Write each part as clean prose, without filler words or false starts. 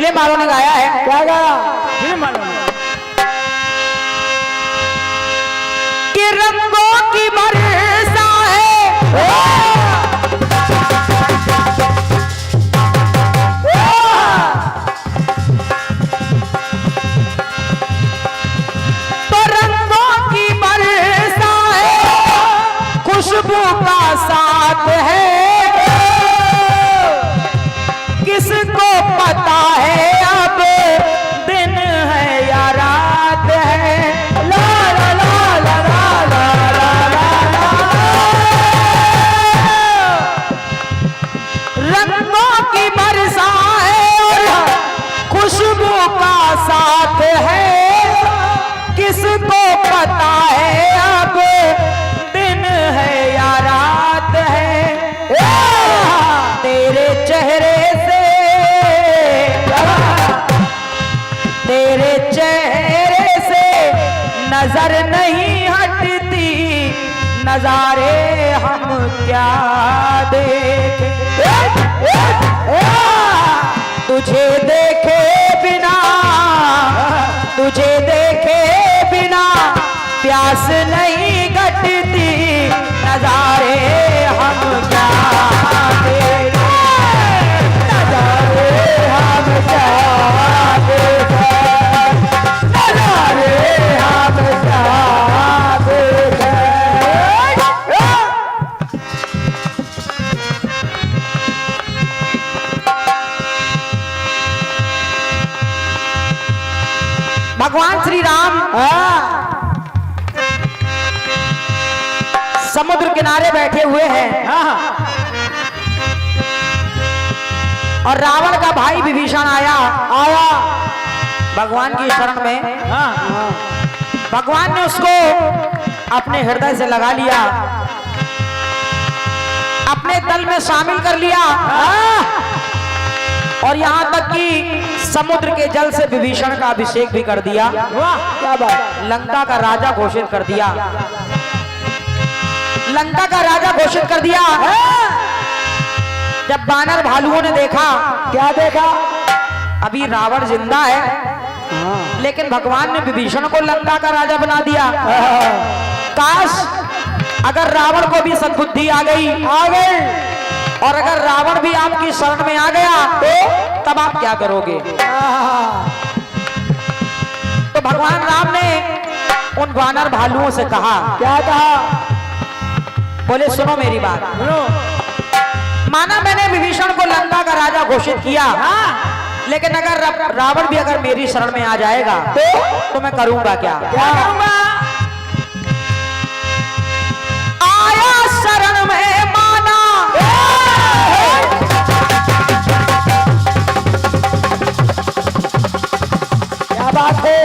Film वालों ने गाया है। क्या गाया? फिल्म वालों ने कि रंगों की बरसा है, तो रंगों की बरसा है, खुशबू का साथ है, किसको पता है अब दिन है या रात है। ला ला ला ला ला ला ला ला। रंगों की बरसा है और खुशबू का साथ है, किसको पता है अब दिन है या रात है। तेरे चेहरे से, तेरे चेहरे से नजर नहीं हटती, नजारे हम क्या देखें। तुझे देखे बिना, तुझे देखे बिना प्यास नहीं घटती, नजारे हम क्या देखें, नजारे हम क्या देखें, नजारे हम क्या देखें। भगवान श्री राम समुद्र किनारे बैठे हुए हैं और रावण का भाई विभीषण आया भगवान की शरण में। भगवान ने उसको अपने हृदय से लगा लिया, अपने दल में शामिल कर लिया और यहां तक कि समुद्र के जल से विभीषण का अभिषेक भी कर दिया। क्या बात! लंका का राजा घोषित कर दिया, लंका का राजा घोषित कर दिया। जब बानर भालुओं ने देखा, क्या देखा? अभी रावण जिंदा है लेकिन भगवान ने विभीषण को लंका का राजा बना दिया। काश अगर रावण को भी सद्बुद्धि आ गई और अगर रावण भी आपकी शरण में आ गया तो तब आप क्या करोगे? तो भगवान राम ने उन वानर भालुओं से कहा। क्या कहा? बोले सुनो मेरी बात, माना मैंने विभीषण को लंका का राजा घोषित किया, लेकिन अगर रावण भी अगर मेरी शरण में आ जाएगा तो मैं करूंगा क्या? क्या करूंगा? आया शरण में माना, क्या बात है?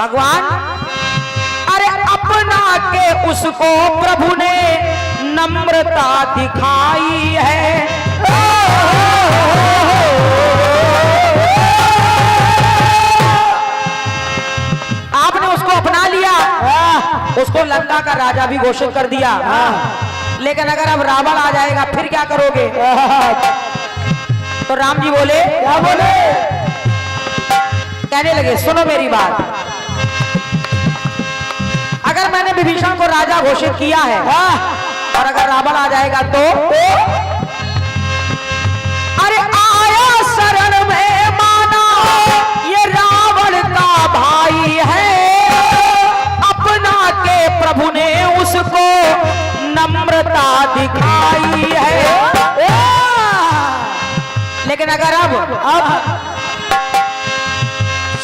भगवान अरे अपना के उसको प्रभु ने नम्रता दिखाई है। आपने उसको अपना लिया, उसको लंका का राजा भी घोषित कर दिया, लेकिन अगर अब रावण आ जाएगा फिर क्या करोगे? तो राम जी बोले, क्या बोले? कहने लगे सुनो मेरी बात, अगर मैंने विभीषण को राजा घोषित किया है और अगर रावण आ जाएगा तो अरे आया शरण में माना, ये रावण का भाई है, अपना के प्रभु ने उसको नम्रता दिखाई है। लेकिन अगर अब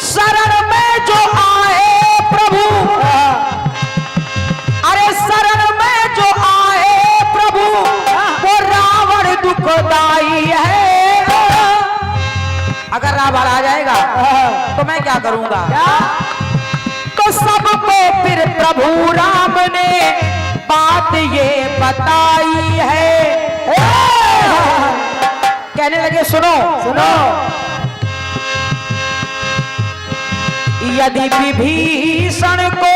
शरण में जो आए प्रभु, अरे शरण में जो आए प्रभु, वो रावण दुखदाई है, बेड़ा बाढ़ आ जाएगा तो मैं क्या करूंगा? तो सबको फिर प्रभु राम ने बात ये बताई है। कहने लगे सुनो सुनो। यदि विभीषण को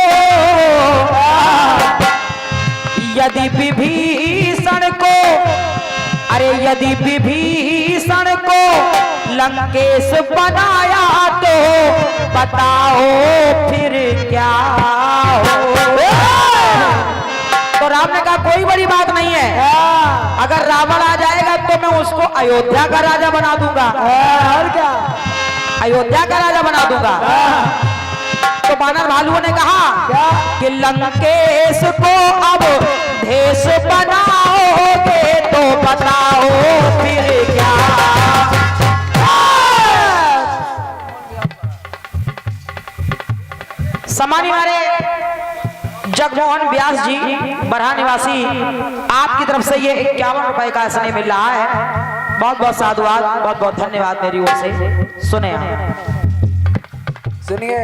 अरे यदि विभीषण को लंकेश बनाया तो बताओ फिर क्या हो। तो राम ने कहा कोई बड़ी बात नहीं है, अगर रावण आ जाएगा तो मैं उसको अयोध्या का राजा बना दूंगा। और क्या? अयोध्या का राजा बना दूंगा। तो बानर भालुओं ने कहा कि लंकेश को अब देश बनाओगे तो बताओ फिर क्या। सम्मानित हमारे जगमोहन व्यास जी बरहा निवासी, आपकी तरफ से ये 51 रुपए का स्नेह मिल रहा है। बहुत बहुत साधुवाद, बहुत बहुत धन्यवाद मेरी ओर से। सुने सुनिए।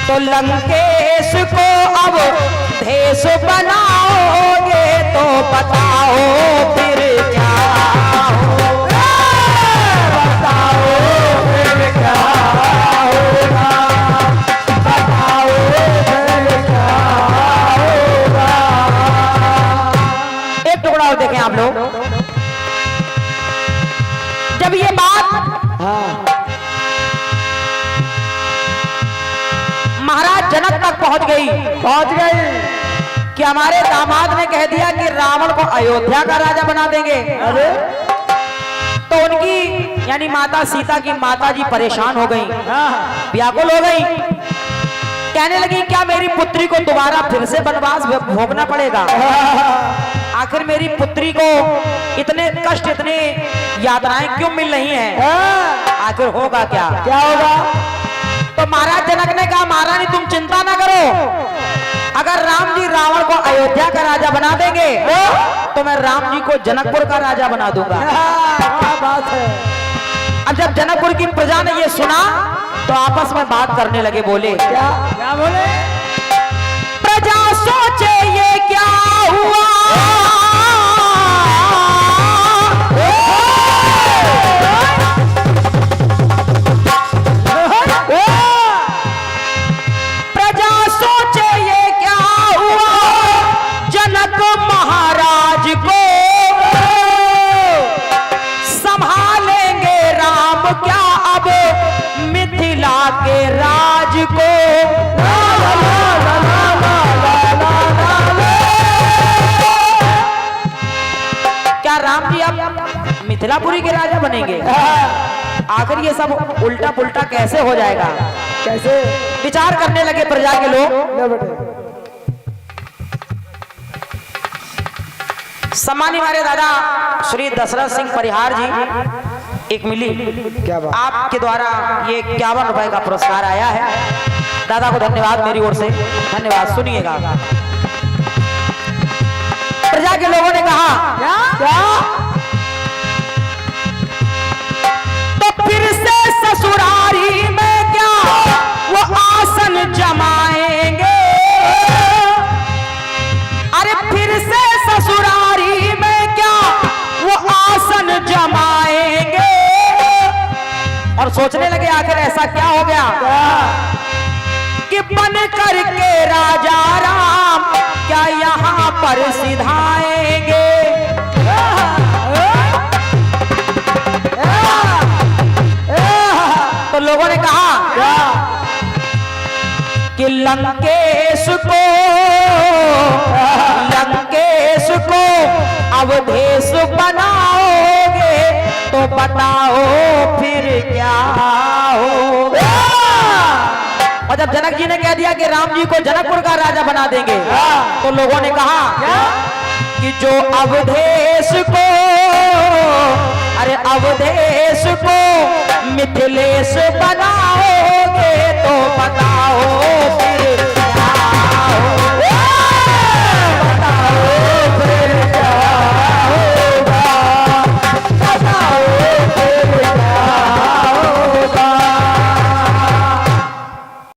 तो लंकेश को अब देश बनाओगे तो बताओ फिर क्या होगा। बताओ फिर क्या होगा। बताओ फिर क्या होगा। एक टुकड़ा और देखें आप लोग। जब ये बात महाराज जनक तक पहुंच गई कि हमारे दामाद ने कह दिया कि रावण को अयोध्या का राजा बना देंगे। अरे तो उनकी यानी माता सीता की माता जी परेशान हो गई, व्याकुल हो गई। कहने लगी क्या मेरी पुत्री को दोबारा फिर से वनवास भोगना पड़ेगा? आखिर मेरी पुत्री को इतने कष्ट, इतने यातनाएं क्यों मिल रही हैं? आखिर होगा क्या? क्या होगा? तो महाराज जनक ने कहा महारानी तुम चिंता ना करो, अगर राम जी रावण को अयोध्या का राजा बना देंगे तो मैं राम जी को जनकपुर का राजा बना दूंगा। क्या बात है? अब जब जनकपुर की प्रजा ने ये सुना तो आपस में बात करने लगे। बोले क्या क्या बोले? प्रजा सोचे ये क्या हुआ, प्रजा सोचे ये क्या हुआ, जनक महाराज को संभालेंगे राम क्या अब मिथिला के राज को। क्या राम जी अब मिथिलापुरी के राजा बनेंगे? आखिर ये सब उल्टा पुल्टा कैसे हो जाएगा? कैसे? विचार करने लगे प्रजा के लोग। ले बेटे। सम्मानित हमारे दादा श्री दशरथ सिंह परिहार जी एक मिली, क्या बात? आपके द्वारा ये 51 रुपए का पुरस्कार आया है। दादा को धन्यवाद मेरी ओर से, धन्यवाद। सुनिएगा, प्रजा के लोगों ने कहा क्या? तो फिर से ससुरारी में क्या वो आसन जमाएंगे। अरे फिर से ससुरारी में क्या वो आसन जमाएंगे। और सोचने लगे आखिर ऐसा क्या हो गया कि बन करके राजा राम क्या यहाँ पर सिधाएंगे। तो लोगों ने कहा कि लंकेश को अवधेश बनाओगे तो बताओ फिर क्या होगा। और जब जनक जी ने कह दिया कि राम जी को जनकपुर का राजा बना देंगे तो लोगों ने कहा कि जो अवधेश को अरे अवधेश को मिथिलेश बनाओगे तो बताओ